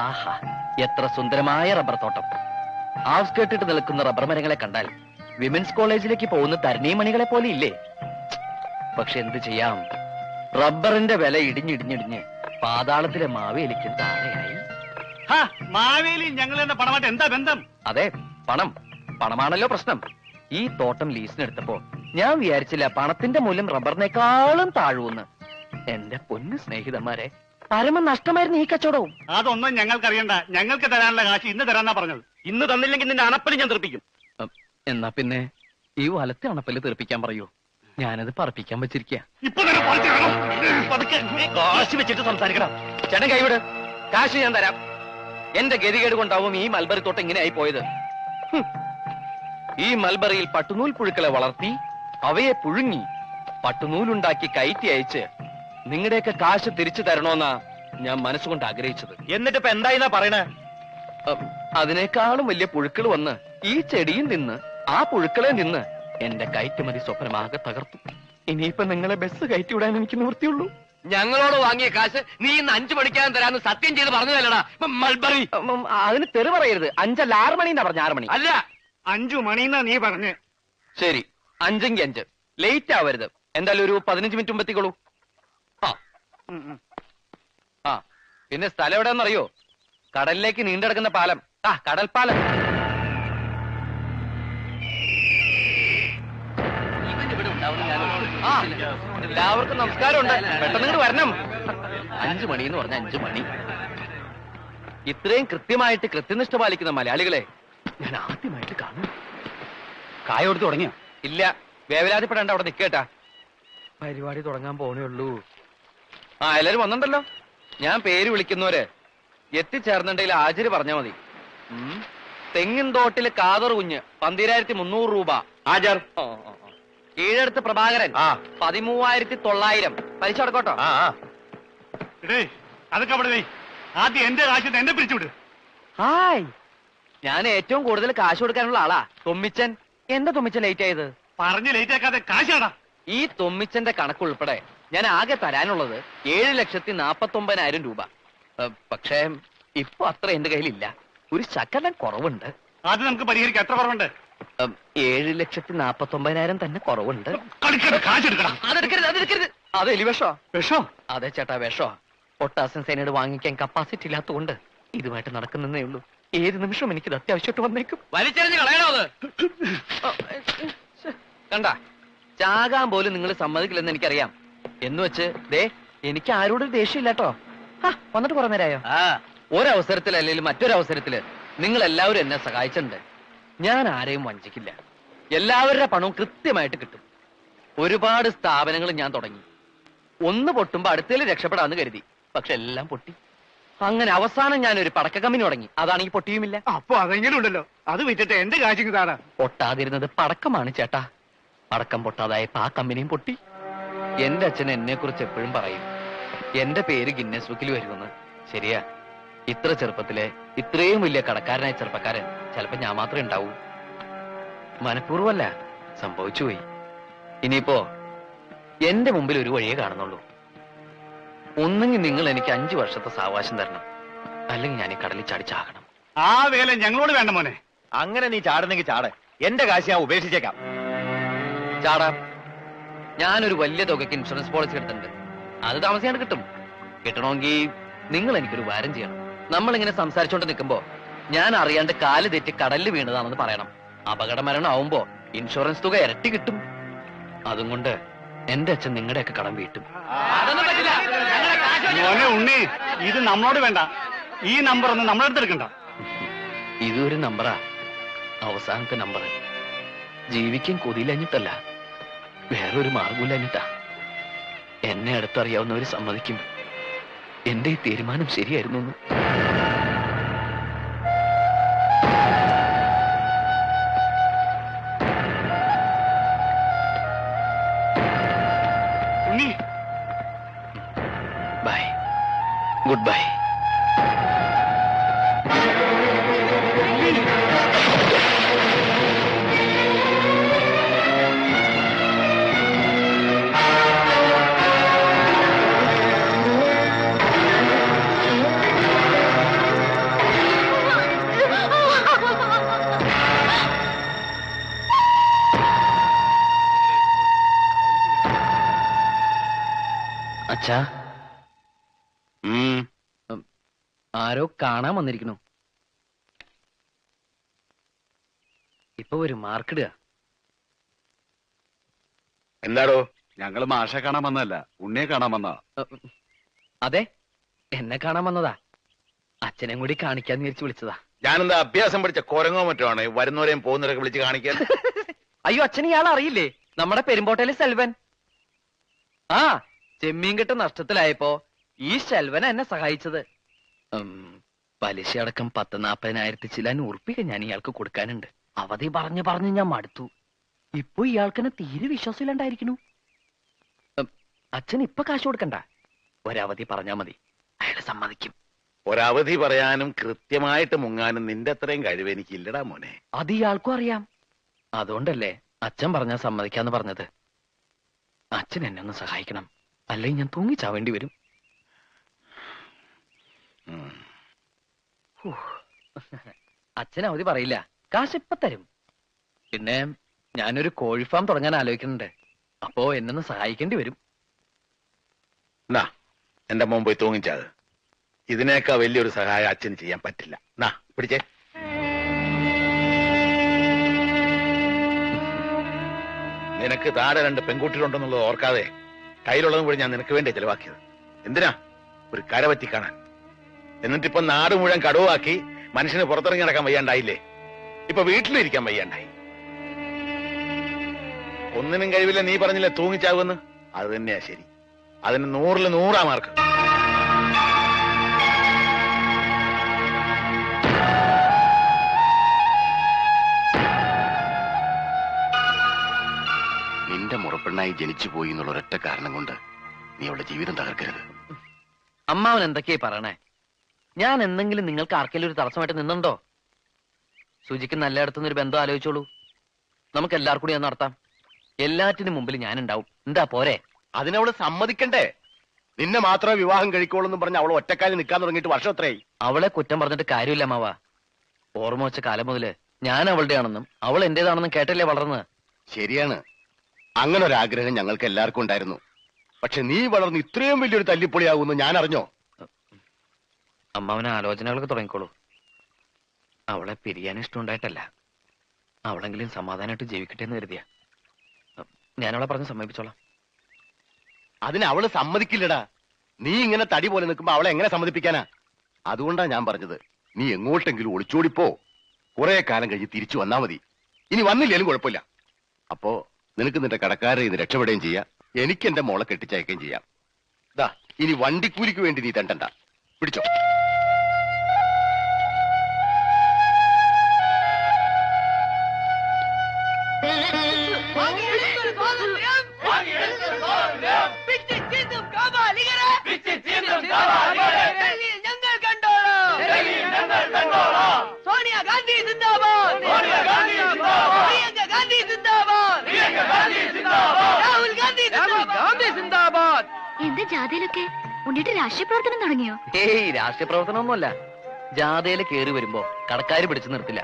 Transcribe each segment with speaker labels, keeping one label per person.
Speaker 1: ആഹാ, എത്ര സുന്ദരമായ റബ്ബർ തോട്ടം. ഔട്ട്സ്കേർട്ടിട്ട് നിൽക്കുന്ന റബ്ബർ മരങ്ങളെ കണ്ടാൽ വിമൻസ് കോളേജിലേക്ക് പോകുന്ന തരണീമണികളെ പോലെ ഇല്ലേ? പക്ഷെ എന്ത് ചെയ്യാം, റബ്ബറിന്റെ വില ഇടിഞ്ഞിടിഞ്ഞിടിഞ്ഞ് പാതാളത്തിലെ മാവേലിക്കും താഴെയായി.
Speaker 2: മാവേലി ഞങ്ങൾ എന്ന പണമായിട്ട് എന്താ ബന്ധം?
Speaker 1: അതെ, പണമാണല്ലോ പ്രശ്നം. ഈ തോട്ടം ലീസിനെടുത്തപ്പോ ഞാൻ വിചാരിച്ചില്ല പണത്തിന്റെ മൂല്യം റബ്ബറിനേക്കാളും താഴൂന്ന്. എന്റെ പൊന്നു സ്നേഹിതന്മാരെ, പരമ നഷ്ടമായിരുന്നു ഈ കച്ചവടവും.
Speaker 2: അതൊന്നും ഞങ്ങൾക്കറിയണ്ട. ഞങ്ങൾക്ക് തരാനുള്ള കാശ് ഇന്ന് തരാന്നാ പറഞ്ഞത്. ഇന്ന് തന്നില്ലെങ്കിൽ നിന്റെ അണപ്പല് ഞാൻ തീർപ്പിക്കും.
Speaker 1: എന്നാ പിന്നെ ഈ വലത്തെ അണപ്പല് തീർപ്പിക്കാൻ പറയൂ. ഞാനത് പറപ്പിക്കാൻ വെച്ചിരിക്കുക.
Speaker 2: കാശ് വെച്ചിട്ട് സംസാരിക്കണം.
Speaker 1: ചേട്ടൻ കൈവിട്, കാശ് ഞാൻ തരാം. എന്റെ ഗതികേട് കൊണ്ടാവും ഈ മൽബറി തോട്ടം ഇങ്ങനെ ആയി പോയത്. ഈ മൽബറിയിൽ പട്ടുനൂൽ പുഴുക്കളെ വളർത്തി അവയെ പുഴുങ്ങി പട്ടുനൂലുണ്ടാക്കി കയറ്റി അയച്ച് നിങ്ങളുടെയൊക്കെ കാശ് തിരിച്ചു തരണോന്നാ ഞാൻ മനസ്സുകൊണ്ട് ആഗ്രഹിച്ചത്.
Speaker 2: എന്നിട്ടിപ്പോ എന്തായിന്നാ പറയണേ?
Speaker 1: അതിനേക്കാളും വലിയ പുഴുക്കൾ വന്ന് ഈ ചെടിയും നിന്ന് ആ പുഴുക്കളെ നിന്ന് എന്റെ കയറ്റുമതി സ്വപ്നമാകെ തകർത്തു. ഇനിയിപ്പൊ നിങ്ങളെ ബസ് കയറ്റി വിടാൻ എനിക്ക് നിവൃത്തിയുള്ളൂ.
Speaker 3: ഞങ്ങളോട് വാങ്ങിയ കാശ് നീ ഇന്ന് 5 മണിക്കാൻ തരാന്ന് സത്യം ചെയ്ത് പറഞ്ഞതല്ലടാ മൽബറി.
Speaker 1: അതിന് തെറി പറയരുത്. 5 അല്ല 6 മണിന്നാ പറഞ്ഞ. 6 മണി
Speaker 3: അല്ല
Speaker 2: 5 മണിന്നാ നീ പറഞ്ഞ്.
Speaker 1: ശരി, 5 5. ലേറ്റ് ആവരുത്. എന്തായാലും ഒരു 15 മിനിറ്റ് മുമ്പ് എത്തിക്കോളൂ. ആ പിന്നെ സ്ഥലം എവിടെയെന്നറിയോ? കടലിലേക്ക് നീണ്ടെടുക്കുന്ന പാലം. കടൽപ്പാലം. എല്ലാവർക്കും നമസ്കാരമുണ്ട്. പെട്ടെന്ന് ഇങ്ങോട്ട് വരണം. 5 മണി എന്ന് പറഞ്ഞ 5 മണി. ഇത്രയും കൃത്യമായിട്ട് കൃത്യനിഷ്ഠ പാലിക്കുന്ന മലയാളികളെ ഞാൻ ആദ്യമായിട്ട് കാണും.
Speaker 2: കായ കൊടുത്ത് തുടങ്ങിയോ?
Speaker 1: ഇല്ല, വേവലാതിപ്പെടേണ്ട, അവിടെ നിൽക്കേട്ടാ. പരിപാടി തുടങ്ങാൻ പോണേ ഉള്ളൂ. എല്ലാരും വന്നിട്ടല്ലോ. ഞാൻ പേര് വിളിക്കുന്നവര് എത്തിച്ചേർന്നുണ്ടെങ്കിൽ ഹാജര് പറഞ്ഞാ മതി. തെങ്ങിൻ തോട്ടില് കാതർ കുഞ്ഞ് 12,300 രൂപ
Speaker 2: ഹാജർ.
Speaker 1: കീഴടുത്ത് പ്രഭാകരൻ 13,900. പലിശ അടക്കോട്ടോ.
Speaker 2: അതൊക്കെ അവിടെ ആദ്യം എന്റെ കാശ് എന്നെ പിരിച്ചുവിട്.
Speaker 1: ഹായ്, ഞാൻ ഏറ്റവും കൂടുതൽ കാശ് കൊടുക്കാനുള്ള ആളാ തൊമ്മിച്ചൻ. എന്താ തൊമ്മിച്ചൻ ലേറ്റ് ആയത്?
Speaker 2: പറഞ്ഞ് ലേറ്റ് ആക്കാതെ കാശാടാ.
Speaker 1: ഈ തൊമ്മിച്ചന്റെ കണക്കുൾപ്പെടെ ഞാൻ ആകെ തരാനുള്ളത് 7,49,000 രൂപ. പക്ഷേ ഇപ്പൊ അത്ര എന്റെ കയ്യിലില്ല. ഒരു ശകലം കുറവുണ്ട്.
Speaker 2: അത് നമുക്ക് പരിഹരിക്കാം. എത്ര കുറവുണ്ട്?
Speaker 1: 7,49,000 തന്നെ കുറവുണ്ട്.
Speaker 2: അതെടുക്കരുത്.
Speaker 1: അത് എലിവിഷോ?
Speaker 2: വിഷോ?
Speaker 1: അതെ ചേട്ടാ, വിഷോ. പൊട്ടാസ്യം സൈനൈഡ് വാങ്ങിക്കാൻ കപ്പാസിറ്റി ഇല്ലാത്തതുകൊണ്ട് ഇതുമായിട്ട് നടക്കുന്നേ ഉള്ളൂ. ഏത് നിമിഷം എനിക്കിത് അത്യാവശ്യമായിട്ട് വന്നേക്കും.
Speaker 3: വലിച്ചെറിഞ്ഞ് കളയണോ അത്?
Speaker 1: കണ്ട, ചാകാൻ പോലും നിങ്ങൾ സമ്മതിക്കില്ലെന്ന് എനിക്കറിയാം. എന്ന് വെച്ച് എനിക്ക് ആരോടും ദേഷ്യമില്ലാട്ടോ. വന്നിട്ട് കുറെ നേരമായോ? ഒരവസരത്തിൽ അല്ലെങ്കിൽ മറ്റൊരവസരത്തില് നിങ്ങൾ എല്ലാവരും എന്നെ സഹായിച്ചിട്ടുണ്ട്. ഞാൻ ആരെയും വഞ്ചിക്കില്ല. എല്ലാവരുടെ പണവും കൃത്യമായിട്ട് കിട്ടും. ഒരുപാട് സ്ഥാപനങ്ങൾ ഞാൻ തുടങ്ങി. ഒന്ന് പൊട്ടുമ്പോ അടുത്തേല് രക്ഷപ്പെടാന്ന് കരുതി. പക്ഷെ എല്ലാം പൊട്ടി. അങ്ങനെ അവസാനം ഞാനൊരു പടക്ക കമ്പനി തുടങ്ങി. അതാണെങ്കിൽ പൊട്ടിയുമില്ല.
Speaker 2: അപ്പൊ അതെങ്കിലും ഉണ്ടല്ലോ. അത് വിറ്റിട്ട് എന്റെ കാശിങ് താടാ.
Speaker 1: പൊട്ടാതിരുന്നത് പടക്കമാണ് ചേട്ടാ. പടക്കം പൊട്ടാതായപ്പോ ആ കമ്പനിയും പൊട്ടി. എന്റെ അച്ഛൻ എന്നെ കുറിച്ച് എപ്പോഴും പറയും, എന്റെ പേര് ഗിന്നസ് ബുക്കിൽ വരുമെന്ന്. ശരിയാ, ഇത്ര ചെറുപ്പത്തിലെ ഇത്രയും വലിയ കടക്കാരനായ ചെറുപ്പക്കാരൻ ചിലപ്പോ ഞാൻ മാത്രമേ ഉണ്ടാവൂ. മനഃപൂർവ്വമല്ല, സംഭവിച്ചുപോയി. ഇനിയിപ്പോ എന്റെ മുമ്പിൽ ഒരു വഴിയേ കാണുന്നുള്ളൂ. ഒന്നെങ്കിൽ നിങ്ങൾ എനിക്ക് 5 വർഷത്തെ സാവകാശം തരണം, അല്ലെങ്കിൽ ഞാൻ ഈ കടലിൽ ചാടി ചാകണം.
Speaker 2: ആ വേല ഞങ്ങളോട് വേണ്ട മോനെ.
Speaker 3: അങ്ങനെ നീ ചാടുന്നെങ്കിൽ ചാട്. എന്റെ കാശ് ഞാൻ ഉപേക്ഷിച്ചേക്കാം.
Speaker 1: ചാടാം. ഞാനൊരു വലിയ തുകയ്ക്ക് ഇൻഷുറൻസ് പോളിസി എടുത്തിട്ടുണ്ട്. അത് താമസിയാണ്ട് കിട്ടും. കിട്ടണമെങ്കിൽ നിങ്ങൾ എനിക്കൊരു വാരം ചെയ്യണം. നമ്മളിങ്ങനെ സംസാരിച്ചോണ്ട് നിൽക്കുമ്പോ ഞാൻ അറിയാണ്ട് കാല് തെറ്റി കടലിൽ വീണതാണെന്ന് പറയണം. അപകട മരണം ആവുമ്പോ ഇൻഷുറൻസ് തുക ഇരട്ടി കിട്ടും. അതും കൊണ്ട് എന്റെ അച്ഛൻ നിങ്ങളുടെയൊക്കെ കടം വീട്ടും.
Speaker 3: അതൊന്നും പറ്റില്ല.
Speaker 2: മോനെ ഉണ്ണി, ഇത് നമ്മളോട് വേണ്ട. ഈ നമ്പർ ഒന്നും നമ്മളെടുത്ത് എടുക്കണ്ട.
Speaker 1: ഇതൊരു നമ്പറാ, അവസാനത്തെ നമ്പർ. ജീവിക്കാൻ കൊതിയിലഞ്ഞിട്ടല്ല, വേറൊരു മാർഗമില്ലഞ്ഞിട്ടാ. എന്നെ അടുത്തറിയാവുന്നവര് സമ്മതിക്കും എന്റെ ഈ തീരുമാനം ശരിയായിരുന്നു.
Speaker 2: ഉണ്ണി,
Speaker 1: ബൈ, ഗുഡ് ബൈ. അച്ഛാ,
Speaker 3: ഉം.
Speaker 1: ആരോ കാണാൻ വന്നിരിക്കണു. ഇപ്പൊ ഒരു മാർക്കിടുക.
Speaker 3: എന്താടോ?
Speaker 2: ഞങ്ങള് മാഷെ കാണാൻ വന്നതല്ല, ഉണ്ണിയെ കാണാൻ വന്നതാ.
Speaker 1: അതെ, എന്നെ കാണാൻ വന്നതാ. അച്ഛനെ കൂടി കാണിക്കാന്ന് വിചാരിച്ചു വിളിച്ചതാ.
Speaker 3: ഞാനെന്താ അഭ്യാസം പഠിച്ച കുരങ്ങോ മറ്റോ ആണ് വരുന്നവരെയും പോകുന്നവരൊക്കെ വിളിച്ച് കാണിക്കാൻ?
Speaker 1: അയ്യോ, അച്ഛൻ ഇയാൾ അറിയില്ലേ? നമ്മുടെ പെരുമ്പോട്ടയിലെ സെൽവൻ. ആ, ചെമ്മീൻ കെട്ട് നഷ്ടത്തിലായപ്പോ ഈ സെൽവന എന്നെ സഹായിച്ചത്. പലിശ അടക്കം 10,40,000 ചില ഉറുപ്പിക ഞാൻ ഇയാൾക്ക് കൊടുക്കാനുണ്ട്. അവധി പറഞ്ഞു ഞാൻ മടുത്തു. ഇപ്പൊ ഇയാൾക്കെന്നെ തീരെ വിശ്വാസമില്ലാണ്ടായിരിക്കണു. അച്ഛൻ ഇപ്പൊ കാശ് കൊടുക്കണ്ട, ഒരവധി പറഞ്ഞാ മതി, അയാള് സമ്മതിക്കും.
Speaker 3: ഒരവധി പറയാനും കൃത്യമായിട്ട് മുങ്ങാനും നിന്റെ അത്രയും കഴിവ് എനിക്കില്ലടാ മോനെ.
Speaker 1: അത് ഇയാൾക്കും അറിയാം. അതുകൊണ്ടല്ലേ അച്ഛൻ പറഞ്ഞാ സമ്മതിക്കാന്ന് പറഞ്ഞത്. അച്ഛൻ എന്നെ ഒന്ന് സഹായിക്കണം, അല്ലെങ്കിൽ ഞാൻ തൂങ്ങിച്ചാവേണ്ടി വരും. അച്ഛൻ അവധി പറയില്ല, കാശ് ഇപ്പൊ തരും. പിന്നെ ഞാനൊരു കോഴി ഫാം തുടങ്ങാൻ ആലോചിക്കുന്നുണ്ട്. അപ്പോ എന്നൊന്ന് സഹായിക്കേണ്ടി വരും.
Speaker 3: നാ എന്റെ മോൻ പോയി തൂങ്ങിച്ചാത്. ഇതിനേക്കാ വലിയൊരു സഹായം അച്ഛന് ചെയ്യാൻ പറ്റില്ല. നാ പിടിച്ചേ. നിനക്ക് താഴെ 2 പെൺകുട്ടികളുണ്ടെന്നുള്ളത് ഓർക്കാതെ കയ്യിലുള്ളതും കൂടി ഞാൻ നിനക്ക് വേണ്ടി ചെലവാക്കിയത്. എന്തിനാ? ഒരു കരപറ്റി കാണാൻ. എന്നിട്ടിപ്പൊ നാട് മുഴുവൻ കടുവാക്കി മനുഷ്യന് പുറത്തിറങ്ങി നടക്കാൻ വയ്യാണ്ടായില്ലേ? ഇപ്പൊ വീട്ടിലിരിക്കാൻ വയ്യാണ്ടായി. ഒന്നിനും കഴിവില്ല. നീ പറഞ്ഞില്ലേ തൂങ്ങിച്ചാവുമെന്ന്? അത് തന്നെയാ ശരി. അതിന് 100-ൽ 100 മാർക്ക്. നിന്റെ മുറപ്പെണ്ണായി ജനിച്ചു പോയി എന്നുള്ള ഒരൊറ്റ കാരണം കൊണ്ട് നീ അവളുടെ ജീവിതം തകർക്കരുത്.
Speaker 1: അമ്മാവൻ എന്തൊക്കെയാ പറയണേ? ഞാൻ എന്തെങ്കിലും നിങ്ങൾക്ക് ആർക്കെങ്കിലും ഒരു തടസ്സമായിട്ട് നിന്നുണ്ടോ? സുജിക്ക് നല്ലയിടത്തുനിന്ന് ഒരു ബന്ധം ആലോചിച്ചോളൂ. നമുക്ക് എല്ലാവർക്കും കൂടി അത് നടത്താം. എല്ലാറ്റിനും മുമ്പിൽ ഞാനുണ്ടാവും. എന്താ പോരെ?
Speaker 3: അതിനവള് സമ്മതിക്കണ്ടേ? നിന്നെ മാത്രമേ വിവാഹം കഴിക്കോളൂ പറഞ്ഞ് അവൾ ഒറ്റക്കാലം നിൽക്കാൻ തുടങ്ങിയിട്ട് വർഷം എത്രയായി?
Speaker 1: അവളെ കുറ്റം പറഞ്ഞിട്ട് കാര്യമില്ല മാവ. ഓർമ്മ വെച്ച കാലം മുതല് ഞാൻ അവളുടെയാണെന്നും അവൾ എന്റേതാണെന്നും കേട്ടല്ലേ വളർന്നത്.
Speaker 3: ശരിയാണ്, അങ്ങനെ ഒരു ആഗ്രഹം ഞങ്ങൾക്ക് എല്ലാവർക്കും ഉണ്ടായിരുന്നു. പക്ഷെ നീ വളർന്ന് ഇത്രയും വലിയൊരു തല്ലിപ്പൊളിയാകുമെന്ന് ഞാൻ അറിഞ്ഞോ?
Speaker 1: അമ്മാവന് ആലോചനകളൊക്കെ തുടങ്ങിക്കോളൂ. അവളെ പിരിയാൻ ഇഷ്ടമുണ്ടായിട്ടല്ല, അവളെങ്കിലും സമാധാനമായിട്ട് ജീവിക്കട്ടെ എന്ന് കരുതിയ. ഞാനവളെ പറഞ്ഞ് സമ്മതിപ്പിച്ചോളാം.
Speaker 3: അതിന് അവള് സമ്മതിക്കില്ലടാ. നീ ഇങ്ങനെ തടി പോലെ നിൽക്കുമ്പോ അവളെ എങ്ങനെ സമ്മതിപ്പിക്കാനാ? അതുകൊണ്ടാ ഞാൻ പറഞ്ഞത്, നീ എങ്ങോട്ടെങ്കിലും ഒളിച്ചോടിപ്പോ. കുറെ കാലം കഴിഞ്ഞ് തിരിച്ചു വന്നാ മതി. ഇനി വന്നില്ലേലും കുഴപ്പമില്ല. അപ്പോ നിനക്ക് നിന്റെ കടക്കാരെ ഇന്ന് രക്ഷപ്പെടുകയും ചെയ്യാം, എനിക്ക് എന്റെ മോളെ കെട്ടിച്ചയക്കുകയും ചെയ്യാം. ദാ ഇനി വണ്ടിക്കൂലിക്ക് വേണ്ടി നീ തണ്ടണ്ട. പിടിച്ചോ.
Speaker 4: എന്താ ജാഥയിലൊക്കെ ഉണ്ണിട്ട് രാഷ്ട്രീയ പ്രവർത്തനം തുടങ്ങിയോ?
Speaker 1: ഏയ്, രാഷ്ട്രീയ പ്രവർത്തനമൊന്നുമല്ല. ജാഥയില് കയറി വരുമ്പോ കടക്കാര് പിടിച്ചു നിർത്തില്ല.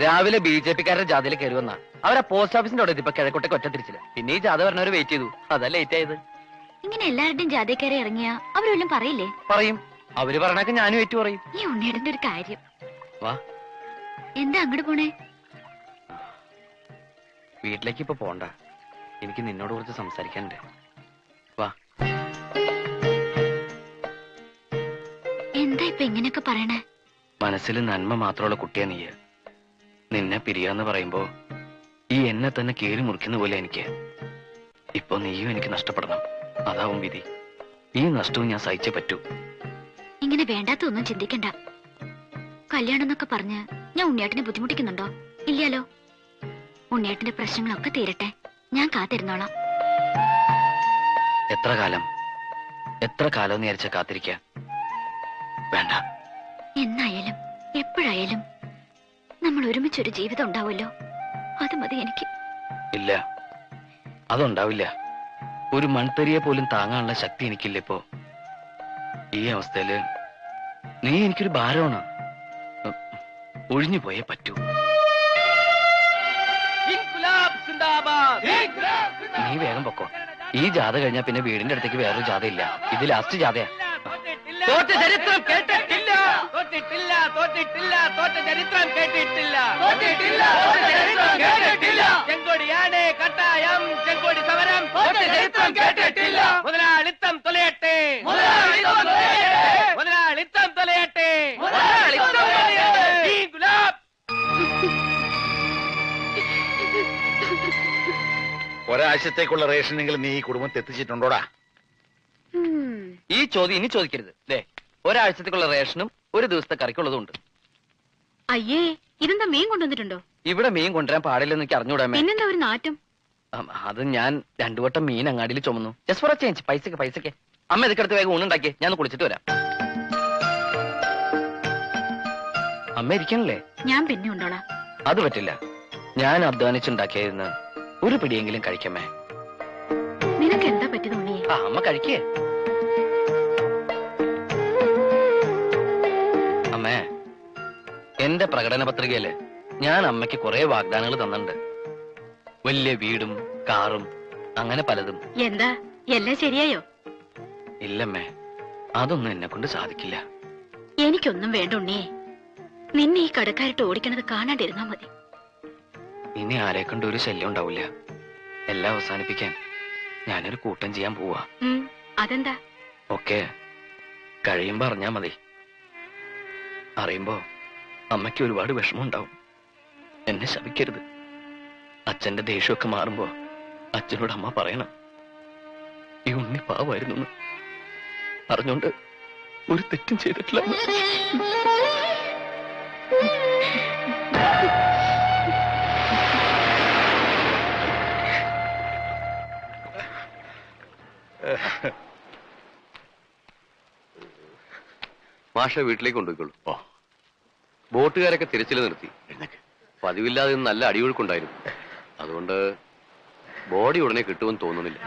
Speaker 1: രാവിലെ BJP-ക്കാരുടെ ജാഥയിൽ കയറി വന്നാ അവരാ പോസ്റ്റ് ഓഫീസിന്റെ അവിടെ ഇപ്പൊ കിഴക്കോട്ടേക്ക് ഒറ്റ തിരിച്ചില്ല. പിന്നെ ഈ ജാഥ വരണവര് വെയിറ്റ് ചെയ്തു, അതാ ലേറ്റ് ആയത്.
Speaker 4: ഇങ്ങനെ എല്ലാവരുടെയും ജാഥക്കാരെ ഇറങ്ങിയ അവരെല്ലാം പറയില്ലേ?
Speaker 1: പറയും. അവര് പറഞ്ഞൊക്കെ ഞാനും ഏറ്റു പറയും.
Speaker 4: ഈ ഉണ്ണിയുടെ ഒരു കാര്യം.
Speaker 1: വാ,
Speaker 4: എന്താ അങ്ങോട്ട് പോണേ?
Speaker 1: വീട്ടിലേക്ക് ഇപ്പൊ പോണ്ട, എനിക്ക് നിന്നോട് കുറച്ച് സംസാരിക്കാനുണ്ട്. വാ.
Speaker 4: എന്താ ഇപ്പൊ ഇങ്ങനെയൊക്കെ പറയണേ?
Speaker 1: മനസ്സിൽ നന്മ മാത്രമുള്ള കുട്ടിയാ നീ. നിന്നെ പിരിയാന്ന് പറയുമ്പോ ഈ എന്നെ തന്നെ കീറി മുറിക്കുന്ന പോലെ എനിക്ക്. ഇപ്പൊ നീയും എനിക്ക് നഷ്ടപ്പെടണം, അതാവും വിധി. ഈ നഷ്ടവും ഞാൻ സഹിച്ചേ പറ്റൂ.
Speaker 4: ഇങ്ങനെ വേണ്ടാത്തൊന്നും ചിന്തിക്കണ്ട. കല്യാണം എന്നൊക്കെ പറഞ്ഞ് ഞാൻ ഉണ്ണിയേട്ടനെ ബുദ്ധിമുട്ടിക്കുന്നുണ്ടോ? ഇല്ലല്ലോ. ഉണ്ണിയേട്ടന്റെ പ്രശ്നങ്ങളൊക്കെ തീരട്ടെ, ഞാൻ കാത്തിരുന്നോളാം.
Speaker 1: എത്ര കാലം നേരിച്ച കാത്തിരിക്ക? വേണ്ട.
Speaker 4: എന്നായാലും എപ്പോഴായാലും നമ്മൾ ഒരുമിച്ചൊരു ജീവിതം ഉണ്ടാവുമല്ലോ, അത് മതി എനിക്ക്.
Speaker 1: ഇല്ല, അതുണ്ടാവില്ല. ഒരു മൺതരിയെ പോലും താങ്ങാനുള്ള ശക്തി എനിക്കില്ല ഇപ്പോ. ഈ അവസ്ഥയില് നീ എനിക്കൊരു ഭാരമാണ്. ഒഴിഞ്ഞു പോയേ പറ്റൂ. നീ വേഗം പൊക്കോ. ഈ ജാഥ കഴിഞ്ഞാൽ പിന്നെ വീടിന്റെ അടുത്തേക്ക് വേറൊരു ജാഥ ഇല്ല. ഇത് ലാസ്റ്റ് ജാഥയാ. തോറ്റ ചരിത്രം കേട്ടിട്ടില്ല, തോറ്റിട്ടില്ല, തോറ്റിട്ടില്ല, തോറ്റ ചരിത്രം കേട്ടിട്ടില്ല, തോറ്റിട്ടില്ല, തോറ്റ ചരിത്രം കേട്ടിട്ടില്ല. ചെങ്കൊടിയാണ് കട്ടായം, ചെങ്കൊടി സമരം, തോറ്റ ചരിത്രം കേട്ടിട്ടില്ല. മുതലാളിത്തം തൊലയട്ടെ, മുതലാളിത്തം തൊലയട്ടെ, മുതലാളിത്തം തൊലയട്ടെ, മുതലാളിത്തം തൊലയട്ടെ. ഈ ഗുലാബ്
Speaker 5: ഒരാഴ്ചത്തേക്കുള്ള റേഷനെങ്കിലും നീ ഈ കുടുംബത്തെ എത്തിച്ചിട്ടുണ്ടോടാ?
Speaker 1: ഈ ചോദ്യം ഇനി ചോദിക്കരുത്. ദേ, ഒരാഴ്ചത്തേക്കുള്ള റേഷനും ഒരു ദിവസത്തെ കറിക്കുള്ളതും ഉണ്ട്.
Speaker 4: അയ്യേ, ഇതെന്താ മീൻ കൊണ്ടുവന്നിട്ടുണ്ടോ?
Speaker 1: ഇവിടെ മീൻ കൊണ്ടുവരാൻ പാടില്ലെന്ന് എനിക്ക് അറിഞ്ഞൂടാമേ.
Speaker 4: പിന്നെന്താ ഒരു നാറ്റം?
Speaker 1: അത് ഞാൻ 2 വട്ടം മീൻ അങ്ങാടിയിൽ ചുമന്നു. Just for A change. പൈസക്ക്. അമ്മ ഇതൊക്കെ വേഗം ഊണുണ്ടാക്കി, ഞാൻ കുളിച്ചിട്ട് വരാം. അമ്മ ഇരിക്കണല്ലേ?
Speaker 4: ഞാൻ പിന്നെ ഉണ്ടോളാം.
Speaker 1: അത് പറ്റില്ല. ഞാൻ അധ്വാനിച്ചുണ്ടാക്കിയായിരുന്നു ഒരു പിടിയെങ്കിലും കഴിക്കമ്മേ.
Speaker 4: നിനക്ക് എന്താ പറ്റിയത് ഉണ്ണിയെ?
Speaker 1: അമ്മ കഴിക്കേ. അമ്മേ, എന്റെ പ്രകടന പത്രികയില് ഞാൻ അമ്മയ്ക്ക് കുറെ വാഗ്ദാനങ്ങൾ തന്നിട്ടുണ്ട്. വലിയ വീടും കാറും അങ്ങനെ പലതും.
Speaker 4: എന്താ എല്ലാം ശരിയായോ?
Speaker 1: ഇല്ലമ്മേ, അതൊന്നും എന്നെ കൊണ്ട് സാധിക്കില്ല.
Speaker 4: എനിക്കൊന്നും വേണ്ട ഉണ്ണിയെ. നിന്നെ ഈ കടക്കാരിട്ട് ഓടിക്കണത് കാണാണ്ടിരുന്നാ മതി.
Speaker 1: ഇനി ആരെ കൊണ്ട് ഒരു ശല്യം ഉണ്ടാവില്ല. എല്ലാം അവസാനിപ്പിക്കാൻ ഞാനൊരു കൂട്ടം ചെയ്യാൻ പോവാ.
Speaker 4: അതെന്താ?
Speaker 1: ഒക്കെ കഴിയുമ്പോ അറിഞ്ഞാ മതി. അറിയുമ്പോ അമ്മയ്ക്ക് ഒരുപാട് വിഷമം ഉണ്ടാവും. എന്നെ ശപിക്കരുത്. അച്ഛന്റെ ദേഷ്യമൊക്കെ മാറുമ്പോ അച്ഛനോട് അമ്മ പറയണം, ഈ ഉണ്ണി പാവായിരുന്നു. അറിഞ്ഞോണ്ട് ഒരു തെറ്റും ചെയ്തിട്ടില്ല.
Speaker 6: മാഷ വീട്ടിലേക്ക് കൊണ്ടുപോയിക്കോളൂ. ബോട്ടുകാരൊക്കെ തിരച്ചിൽ നിർത്തി. പതിവില്ലാതെ നല്ല അടിയൊഴുക്കുണ്ടായിരുന്നു. അതുകൊണ്ട് ബോഡി ഉടനെ കിട്ടുമെന്ന് തോന്നുന്നില്ല.